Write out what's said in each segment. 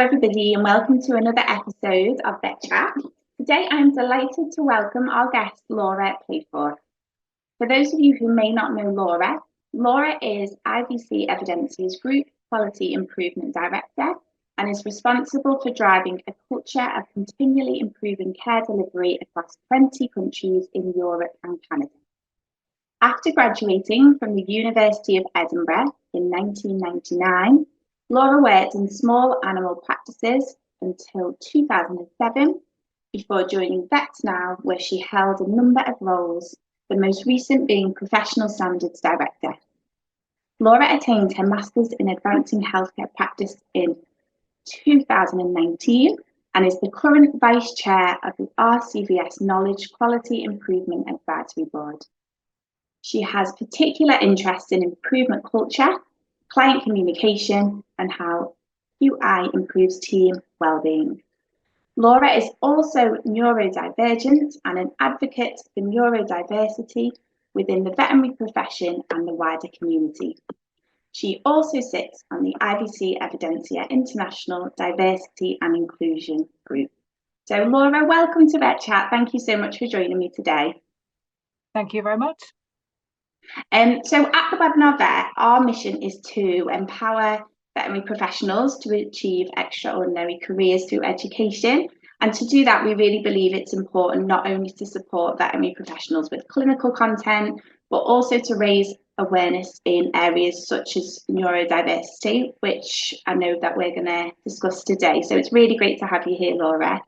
everybody, and welcome to another episode of VETchat. Today, I'm delighted to welcome our guest, Laura Playforth. For those of you who may not know Laura, Laura is IVC Evidensia's Group Quality Improvement Director and is responsible for driving a culture of continually improving care delivery across 20 countries in Europe and Canada. After graduating from the University of Edinburgh in 1999, Laura worked in small animal practices until 2007 before joining Veterinary, where she held a number of roles, the most recent being Professional Standards Director. Laura attained her Masters in Advancing Healthcare Practice in 2019 and is the current Vice Chair of the RCVS Knowledge Quality Improvement Advisory Board. She has particular interest in improvement culture, client communication, and how QI improves team well-being. Laura is also neurodivergent and an advocate for neurodiversity within the veterinary profession and the wider community. She also sits on the IVC Evidensia International Diversity and Inclusion Group. So Laura, welcome to VETchat. Thank you so much for joining me today. Thank you very much. So at the Webinar Vet, our mission is to empower veterinary professionals to achieve extraordinary careers through education. And to do that, we really believe it's important not only to support veterinary professionals with clinical content, but also to raise awareness in areas such as neurodiversity, which I know that we're going to discuss today. So it's really great to have you here, Laura.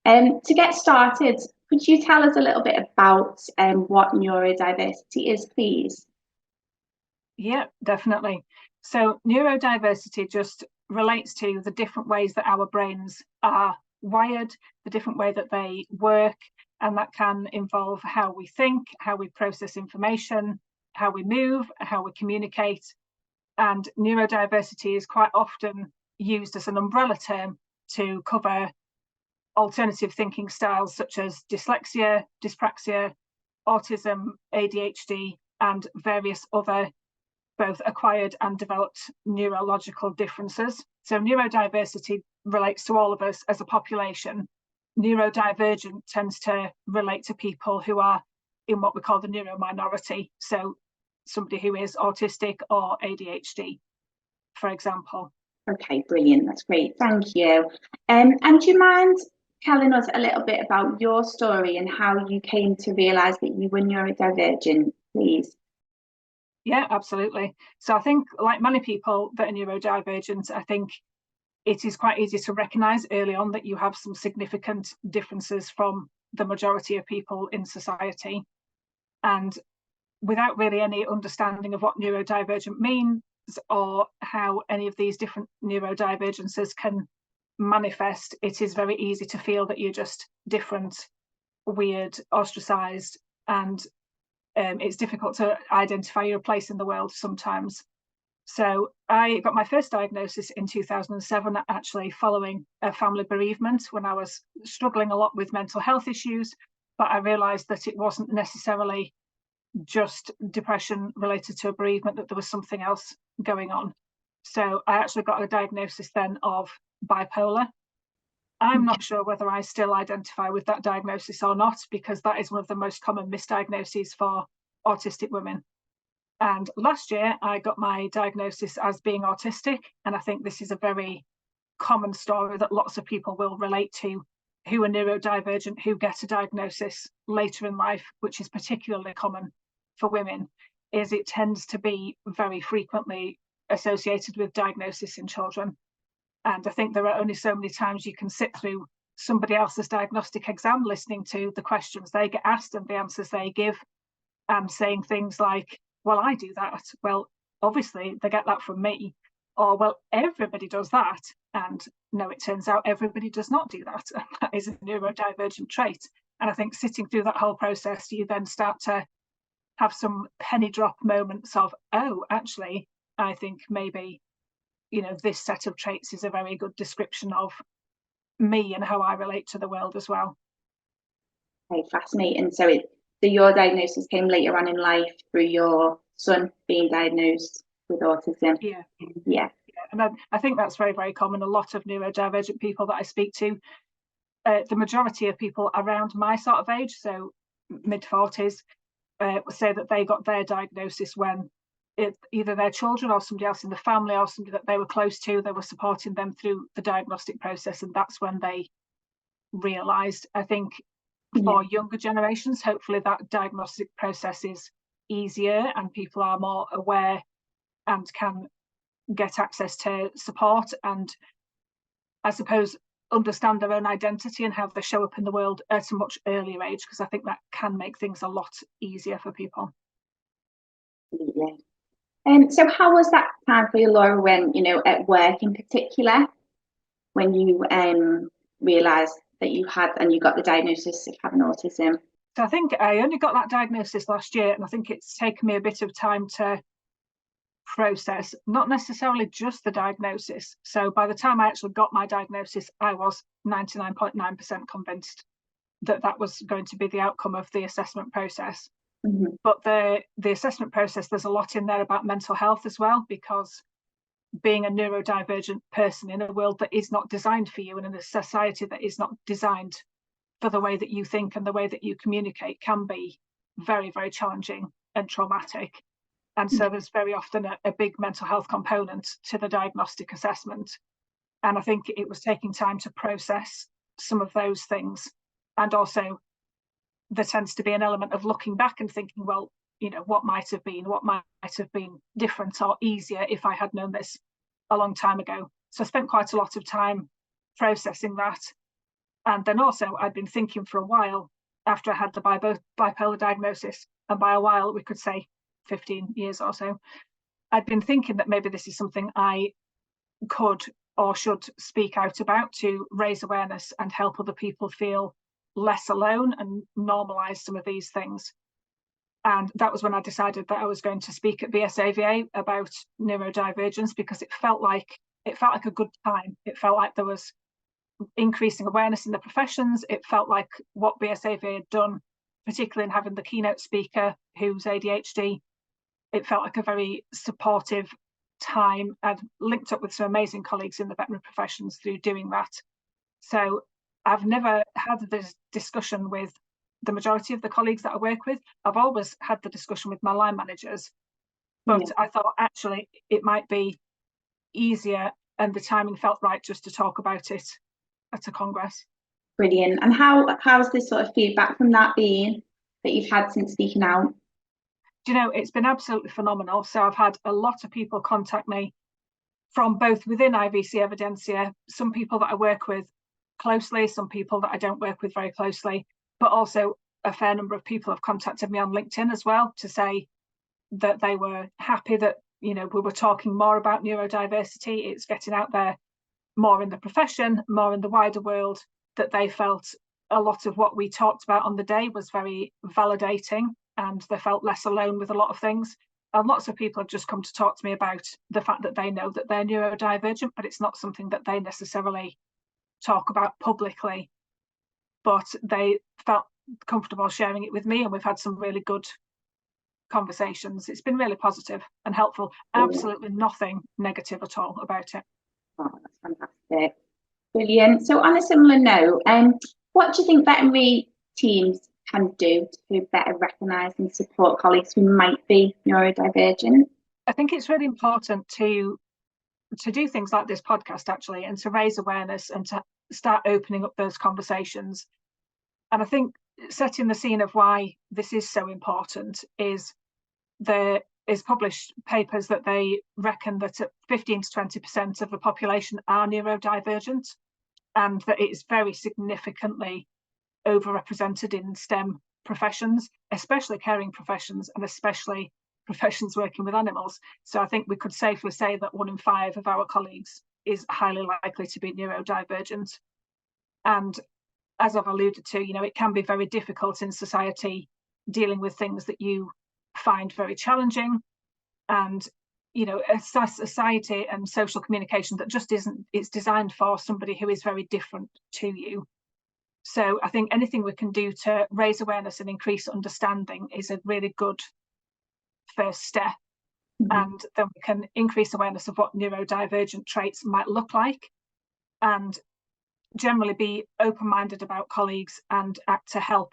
To get started, could you tell us a little bit about what neurodiversity is, please? Yeah, definitely. So neurodiversity just relates to the different ways that our brains are wired, the different way that they work, and that can involve how we think, how we process information, how we move, how we communicate. And neurodiversity is quite often used as an umbrella term to cover alternative thinking styles such as dyslexia, dyspraxia, autism, ADHD, and various other both acquired and developed neurological differences. So neurodiversity relates to all of us as a population. Neurodivergent tends to relate to people who are in what we call the neurominority. So somebody who is autistic or ADHD, for example. Okay, brilliant. That's great. Thank you. And do you mind telling us a little bit about your story and how you came to realise that you were neurodivergent, please? Yeah, absolutely. So I think, like many people that are neurodivergent, I think it is quite easy to recognise early on that you have some significant differences from the majority of people in society. And without really any understanding of what neurodivergent means or how any of these different neurodivergences can manifest, it is very easy to feel that you're just different, weird, ostracised, and it's difficult to identify your place in the world sometimes. So I got my first diagnosis in 2007, actually following a family bereavement when I was struggling a lot with mental health issues, but I realised that it wasn't necessarily just depression related to a bereavement, that there was something else going on. So I actually got a diagnosis then of bipolar. I'm not sure whether I still identify with that diagnosis or not, because that is one of the most common misdiagnoses for autistic women. And last year, I got my diagnosis as being autistic. And I think this is a very common story that lots of people will relate to who are neurodivergent, who get a diagnosis later in life, which is particularly common for women, is it tends to be very frequently associated with diagnosis in children. And I think there are only so many times you can sit through somebody else's diagnostic exam, listening to the questions they get asked and the answers they give, and saying things like, well, I do that. Well, obviously they get that from me. Or, well, everybody does that. And no, it turns out everybody does not do that. That is a neurodivergent trait. And I think sitting through that whole process, you then start to have some penny drop moments of, oh, actually, I think maybe, this set of traits is a very good description of me and how I relate to the world as well. Okay, fascinating. So your diagnosis came later on in life through your son being diagnosed? with autism. Yeah. Yeah. And I think that's very, very common. A lot of neurodivergent people that I speak to, the majority of people around my sort of age, so mid-40s, say that they got their diagnosis when either their children or somebody else in the family or somebody that they were close to, they were supporting them through the diagnostic process, and that's when they realised. I think for younger generations, hopefully that diagnostic process is easier and people are more aware and can get access to support and, I suppose, understand their own identity and how they show up in the world at a much earlier age, because I think that can make things a lot easier for people. Absolutely. So how was that time for you, Laura, when, at work in particular, when you realised that you had and you got the diagnosis of having autism? So I think I only got that diagnosis last year, and I think it's taken me a bit of time to process, not necessarily just the diagnosis. So by the time I actually got my diagnosis, I was 99.9% convinced that that was going to be the outcome of the assessment process. Mm-hmm. But the assessment process, there's a lot in there about mental health as well, because being a neurodivergent person in a world that is not designed for you and in a society that is not designed for the way that you think and the way that you communicate can be very, very challenging and traumatic. And so there's very often a big mental health component to the diagnostic assessment. And I think it was taking time to process some of those things. And also there tends to be an element of looking back and thinking, well, what might have been different or easier if I had known this a long time ago. So I spent quite a lot of time processing that. And then also I'd been thinking for a while after I had the bipolar diagnosis, and by a while we could say 15 years or so, I'd been thinking that maybe this is something I could or should speak out about to raise awareness and help other people feel less alone and normalise some of these things. And that was when I decided that I was going to speak at VSAVA about neurodivergence, because it felt like a good time. It felt like there was increasing awareness in the professions. It felt like what VSAVA had done, particularly in having the keynote speaker who's ADHD, it felt like a very supportive time. I've linked up with some amazing colleagues in the veterinary professions through doing that. So I've never had this discussion with the majority of the colleagues that I work with. I've always had the discussion with my line managers, but I thought actually it might be easier and the timing felt right just to talk about it at a congress. Brilliant. And how's this sort of feedback from that been that you've had since speaking out? It's been absolutely phenomenal. So I've had a lot of people contact me from both within IVC Evidensia, some people that I work with closely, some people that I don't work with very closely, but also a fair number of people have contacted me on LinkedIn as well to say that they were happy that, we were talking more about neurodiversity. It's getting out there more in the profession, more in the wider world, that they felt a lot of what we talked about on the day was very validating and they felt less alone with a lot of things. And lots of people have just come to talk to me about the fact that they know that they're neurodivergent, but it's not something that they necessarily talk about publicly, but they felt comfortable sharing it with me, and we've had some really good conversations. It's been really positive and helpful. Absolutely nothing negative at all about it. Oh, that's fantastic. Brilliant. So on a similar note, what do you think veterinary teams can do to better recognise and support colleagues who might be neurodivergent? I think it's really important to do things like this podcast, actually, and to raise awareness and to start opening up those conversations. And I think setting the scene of why this is so important is there is published papers that they reckon that 15 to 20% of the population are neurodivergent, and that it is very significantly overrepresented in STEM professions, especially caring professions and especially professions working with animals. So I think we could safely say that 1 in 5 of our colleagues is highly likely to be neurodivergent. And as I've alluded to, it can be very difficult in society dealing with things that you find very challenging, and a society and social communication that just isn't, it's designed for somebody who is very different to you. So I think anything we can do to raise awareness and increase understanding is a really good first step. and then we can increase awareness of what neurodivergent traits might look like, and generally be open-minded about colleagues and act to help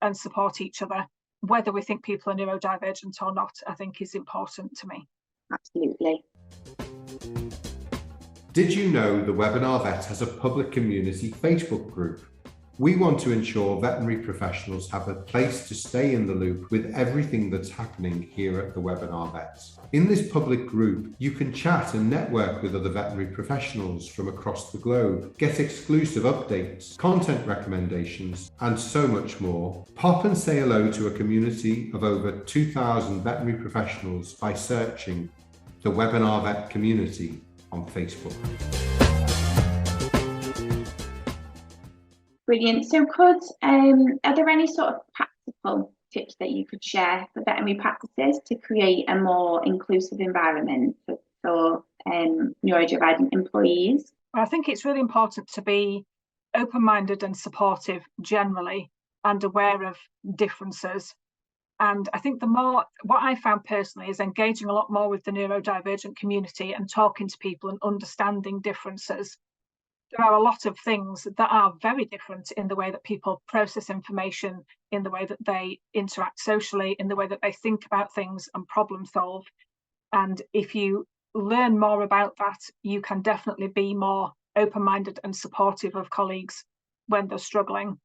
and support each other, whether we think people are neurodivergent or not, I think is important to me. Absolutely. Did you know the Webinar Vet has a public community Facebook group? We want to ensure veterinary professionals have a place to stay in the loop with everything that's happening here at the Webinar Vets. In this public group, you can chat and network with other veterinary professionals from across the globe, get exclusive updates, content recommendations, and so much more. Pop and say hello to a community of over 2,000 veterinary professionals by searching the Webinar Vet community on Facebook. Brilliant. So are there any sort of practical tips that you could share for veterinary practices to create a more inclusive environment for neurodivergent employees? I think it's really important to be open-minded and supportive generally, and aware of differences. And I think what I found personally is engaging a lot more with the neurodivergent community and talking to people and understanding differences. There are a lot of things that are very different in the way that people process information, in the way that they interact socially, in the way that they think about things and problem solve. And if you learn more about that, you can definitely be more open-minded and supportive of colleagues when they're struggling.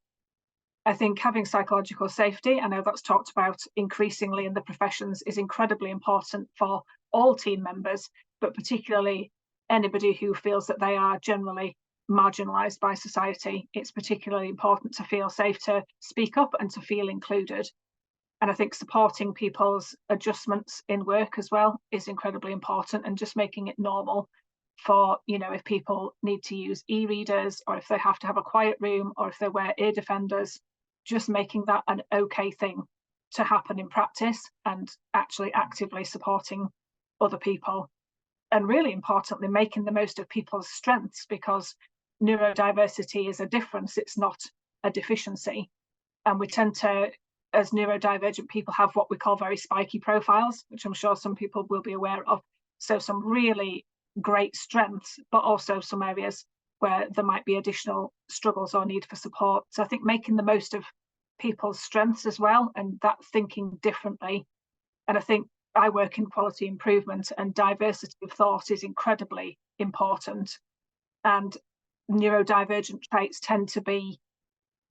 I think having psychological safety, I know that's talked about increasingly in the professions, is incredibly important for all team members, but particularly anybody who feels that they are generally marginalised by society. It's particularly important to feel safe to speak up and to feel included. And I think supporting people's adjustments in work as well is incredibly important, and just making it normal for, if people need to use e-readers, or if they have to have a quiet room, or if they wear ear defenders, just making that an okay thing to happen in practice, and actually actively supporting other people. And really importantly, making the most of people's strengths, because neurodiversity is a difference, it's not a deficiency. And we tend to, as neurodivergent people, have what we call very spiky profiles, which I'm sure some people will be aware of. So some really great strengths, but also some areas where there might be additional struggles or need for support. So I think making the most of people's strengths as well, and that thinking differently. And I think I work in quality improvement, and diversity of thought is incredibly important. And neurodivergent traits tend to be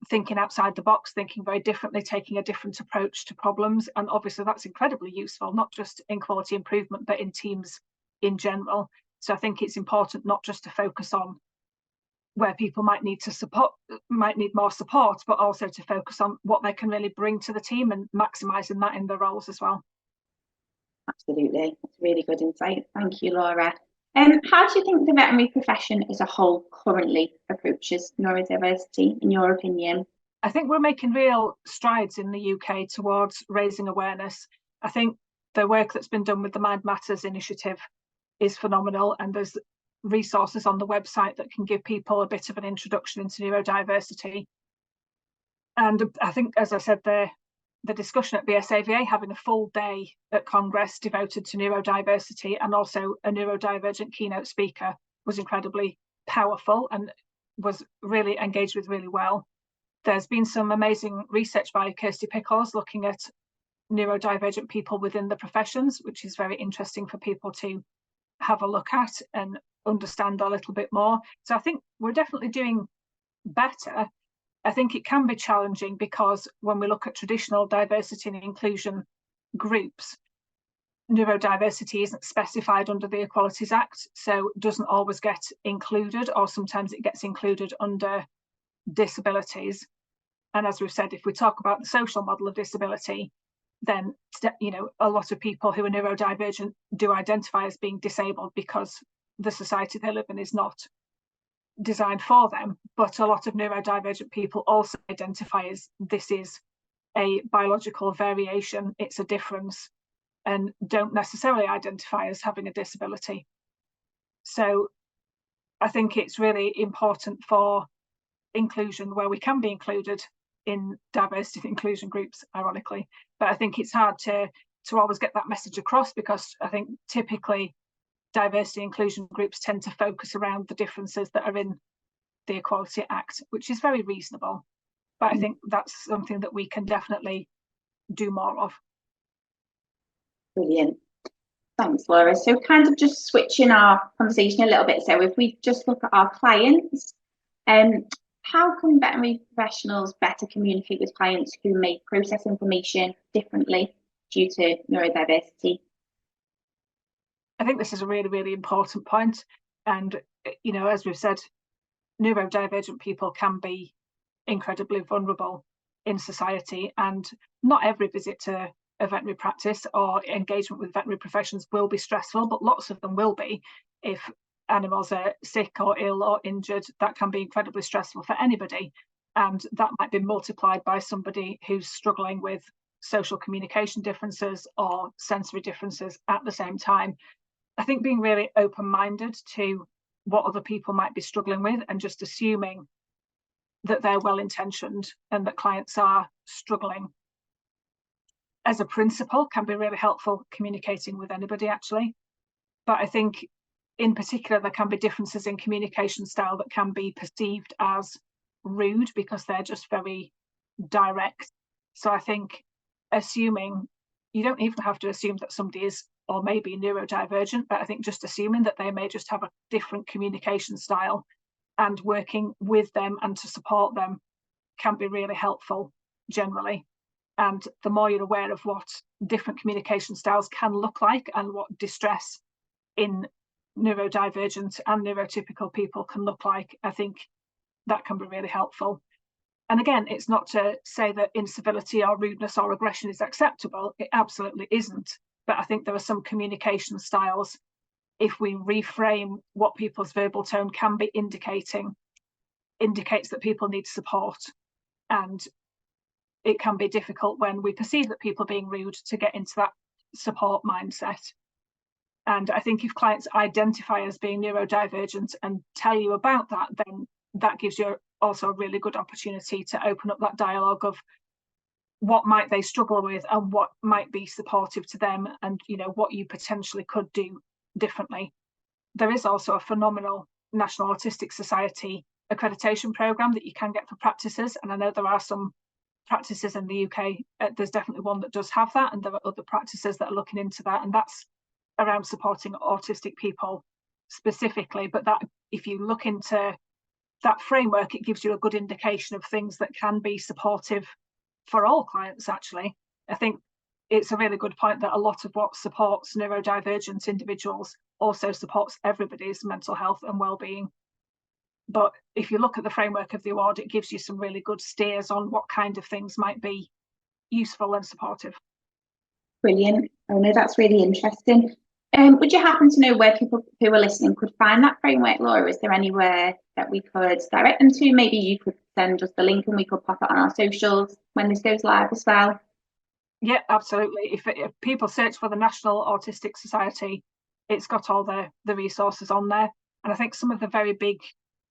thinking outside the box, thinking very differently, taking a different approach to problems. And obviously that's incredibly useful, not just in quality improvement, but in teams in general. So I think it's important not just to focus on where people might need more support, but also to focus on what they can really bring to the team and maximising that in their roles as well. Absolutely. That's really good insight. Thank you, Laura. How do you think the veterinary profession as a whole currently approaches neurodiversity, in your opinion? I think we're making real strides in the UK towards raising awareness. I think the work that's been done with the Mind Matters initiative is phenomenal, and there's resources on the website that can give people a bit of an introduction into neurodiversity. And I think, as I said, the discussion at BSAVA, having a full day at Congress devoted to neurodiversity and also a neurodivergent keynote speaker, was incredibly powerful and was really engaged with really well. There's been some amazing research by Kirsty Pickles looking at neurodivergent people within the professions, which is very interesting for people to have a look at and understand a little bit more. So I think we're definitely doing better. I think it can be challenging because when we look at traditional diversity and inclusion groups, neurodiversity isn't specified under the Equalities Act, so it doesn't always get included, or sometimes it gets included under disabilities. And as we've said, if we talk about the social model of disability, then a lot of people who are neurodivergent do identify as being disabled because the society they live in is not designed for them. But a lot of neurodivergent people also identify as this is a biological variation, it's a difference, and don't necessarily identify as having a disability. So I think it's really important for inclusion where we can be included in diversity and inclusion groups, ironically. But I think it's hard to to always get that message across, because I think typically diversity inclusion groups tend to focus around the differences that are in the Equality Act, which is very reasonable. But I think that's something that we can definitely do more of. Brilliant. Thanks, Laura. So kind of just switching our conversation a little bit. So if we just look at our clients, how can veterinary professionals better communicate with clients who may process information differently due to neurodiversity? I think this is a really, really important point. And, you know, as we've said, neurodivergent people can be incredibly vulnerable in society, and not every visit to a veterinary practice or engagement with veterinary professions will be stressful, but lots of them will be. If animals are sick or ill or injured, that can be incredibly stressful for anybody, and that might be multiplied by somebody who's struggling with social communication differences or sensory differences at the same time. I think being really open-minded to what other people might be struggling with, and just assuming that they're well-intentioned and that clients are struggling as a principle can be really helpful communicating with anybody, actually. But I think in particular there can be differences in communication style that can be perceived as rude because they're just very direct. So I think assuming, you don't even have to assume that somebody is or may be neurodivergent, but I think just assuming that they may just have a different communication style, and working with them and to support them can be really helpful generally. And the more you're aware of what different communication styles can look like and what distress in neurodivergent and neurotypical people can look like, I think that can be really helpful. And again, it's not to say that incivility or rudeness or aggression is acceptable. It absolutely isn't. But I think there are some communication styles, if we reframe what people's verbal tone can be indicates that people need support. And it can be difficult when we perceive that people are being rude to get into that support mindset. And I think if clients identify as being neurodivergent and tell you about that, then that gives you also a really good opportunity to open up that dialogue of what might they struggle with and what might be supportive to them, and you know what you potentially could do differently. There is also a phenomenal National Autistic Society accreditation programme that you can get for practices, and I know there are some practices in the UK, there's definitely one that does have that, and there are other practices that are looking into that, and that's around supporting autistic people specifically. But that, if you look into that framework, it gives you a good indication of things that can be supportive for all clients, actually. I think it's a really good point that a lot of what supports neurodivergent individuals also supports everybody's mental health and well-being. But if you look at the framework of the award, it gives you some really good steers on what kind of things might be useful and supportive. Brilliant. Oh no, that's really interesting. Would you happen to know where people who are listening could find that framework, Laura? Is there anywhere that we could direct them to? Maybe you could send us the link and we could pop it on our socials when this goes live as well. Yeah, absolutely. If people search for the National Autistic Society, it's got all the resources on there. And I think some of the very big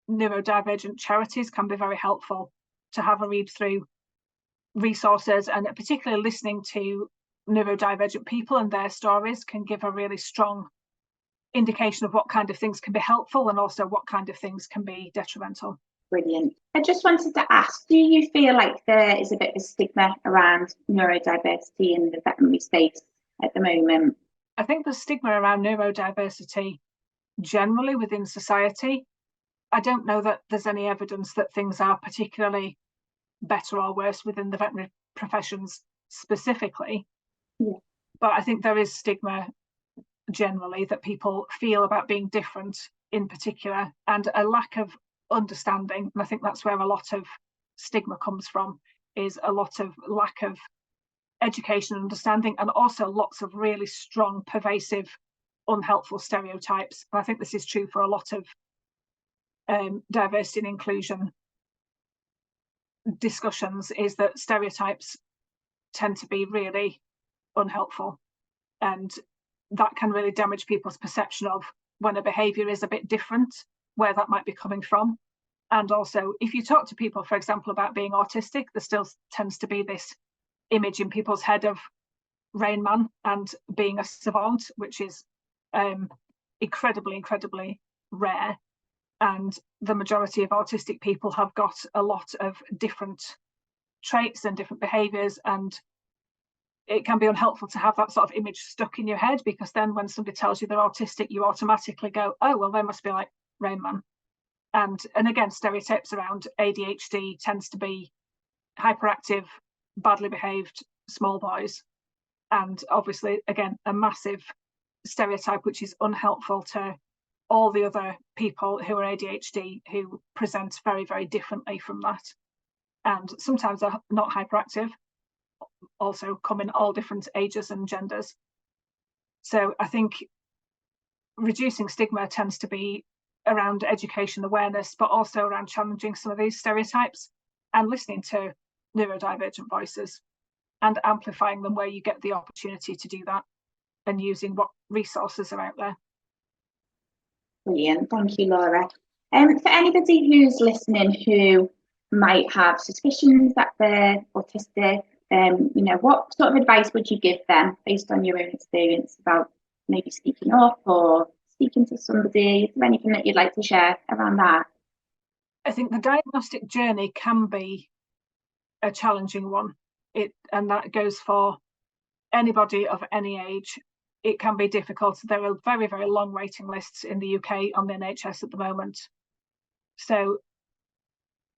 neurodivergent charities can be very helpful to have a read through resources, and particularly listening to neurodivergent people and their stories can give a really strong indication of what kind of things can be helpful and also what kind of things can be detrimental. Brilliant. I just wanted to ask, do you feel like there is a bit of a stigma around neurodiversity in the veterinary space at the moment? I think the stigma around neurodiversity generally within society, I don't know that there's any evidence that things are particularly better or worse within the veterinary professions specifically. Yeah. But I think there is stigma generally that people feel about being different in particular, and a lack of understanding. And I think that's where a lot of stigma comes from, is a lot of lack of education and understanding, and also lots of really strong, pervasive, unhelpful stereotypes. And I think this is true for a lot of diversity and inclusion discussions, is that stereotypes tend to be really unhelpful, and that can really damage people's perception of when a behaviour is a bit different, where that might be coming from. And also, if you talk to people, for example, about being autistic, there still tends to be this image in people's head of Rain Man and being a savant, which is incredibly rare. And the majority of autistic people have got a lot of different traits and different behaviours, and it can be unhelpful to have that sort of image stuck in your head, because then when somebody tells you they're autistic, you automatically go, oh, well, they must be like Rain Man. And again, stereotypes around ADHD tends to be hyperactive, badly behaved small boys. And obviously, again, a massive stereotype which is unhelpful to all the other people who are ADHD, who present very differently from that. And sometimes are not hyperactive, also come in all different ages and genders. So I think reducing stigma tends to be around education awareness, but also around challenging some of these stereotypes and listening to neurodivergent voices and amplifying them where you get the opportunity to do that, and using what resources are out there. Brilliant, thank you, Laura. For anybody who's listening who might have suspicions that they're autistic, what sort of advice would you give them based on your own experience about maybe speaking up or speaking to somebody? Is there anything that you'd like to share around that? I think the diagnostic journey can be a challenging one, and that goes for anybody of any age. It can be difficult. There are very long waiting lists in the UK on the NHS at the moment. So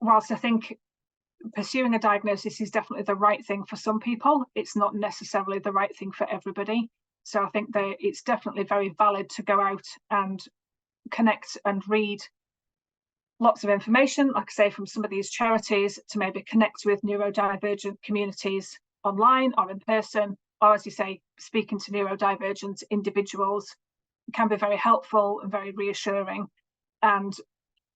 whilst I think pursuing a diagnosis is definitely the right thing for some people, it's not necessarily the right thing for everybody. So I think that it's definitely very valid to go out and connect and read lots of information, like I say, from some of these charities, to maybe connect with neurodivergent communities online or in person, or as you say, speaking to neurodivergent individuals can be very helpful and very reassuring. And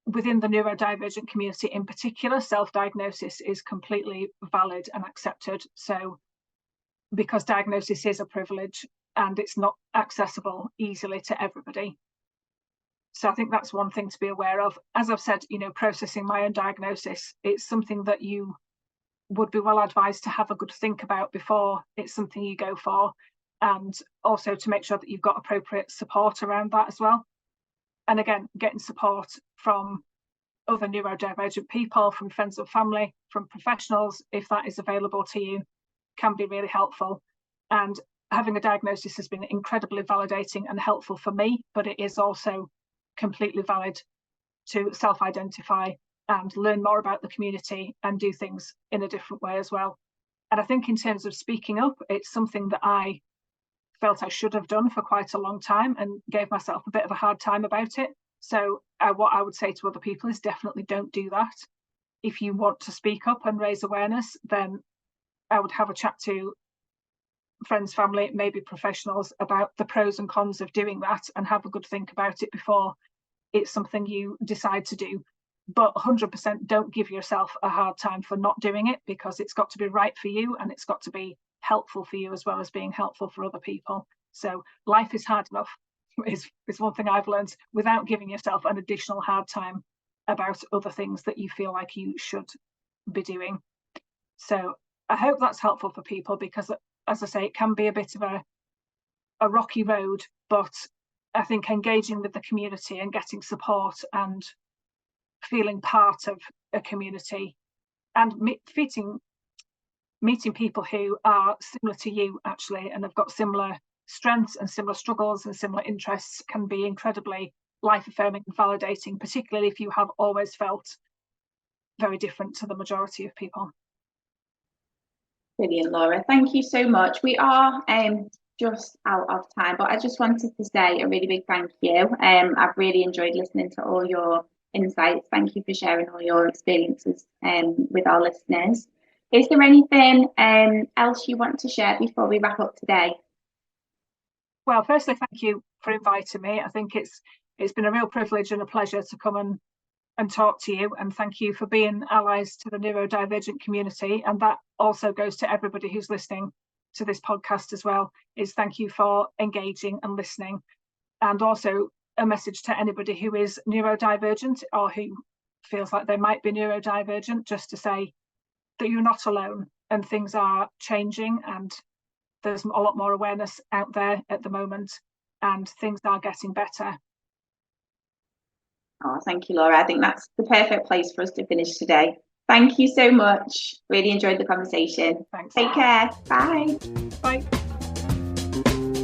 within the neurodivergent community in particular, self-diagnosis is completely valid and accepted. So because diagnosis is a privilege and it's not accessible easily to everybody. So I think that's one thing to be aware of. As I've said, processing my own diagnosis, it's something that you would be well advised to have a good think about before it's something you go for, and also to make sure that you've got appropriate support around that as well. And again, getting support from other neurodivergent people, from friends or family, from professionals, if that is available to you, can be really helpful. And having a diagnosis has been incredibly validating and helpful for me, but it is also completely valid to self-identify and learn more about the community and do things in a different way as well. And I think in terms of speaking up, it's something that I felt I should have done for quite a long time and gave myself a bit of a hard time about it. So what I would say to other people is definitely don't do that. If you want to speak up and raise awareness, then I would have a chat to friends, family, maybe professionals about the pros and cons of doing that, and have a good think about it before it's something you decide to do. But 100% don't give yourself a hard time for not doing it, because it's got to be right for you and it's got to be helpful for you as well as being helpful for other people. So life is hard enough is one thing I've learned, without giving yourself an additional hard time about other things that you feel like you should be doing. So I hope that's helpful for people, because as I say, it can be a bit of a rocky road, but I think engaging with the community and getting support and feeling part of a community and meeting people who are similar to you actually and have got similar strengths and similar struggles and similar interests can be incredibly life-affirming and validating, particularly if you have always felt very different to the majority of people. Brilliant, Laura. Thank you so much. We are just out of time, but I just wanted to say a really big thank you. I've really enjoyed listening to all your insights. Thank you for sharing all your experiences with our listeners. Is there anything else you want to share before we wrap up today? Well, firstly, thank you for inviting me. I think it's been a real privilege and a pleasure to come and talk to you, and thank you for being allies to the neurodivergent community. And that also goes to everybody who's listening to this podcast as well, is thank you for engaging and listening. And also a message to anybody who is neurodivergent or who feels like they might be neurodivergent, just to say that you're not alone and things are changing and there's a lot more awareness out there at the moment, and things are getting better. Oh, thank you, Laura. I think that's the perfect place for us to finish today. Thank you so much. Really enjoyed the conversation. Thanks. Take care. Bye. Bye.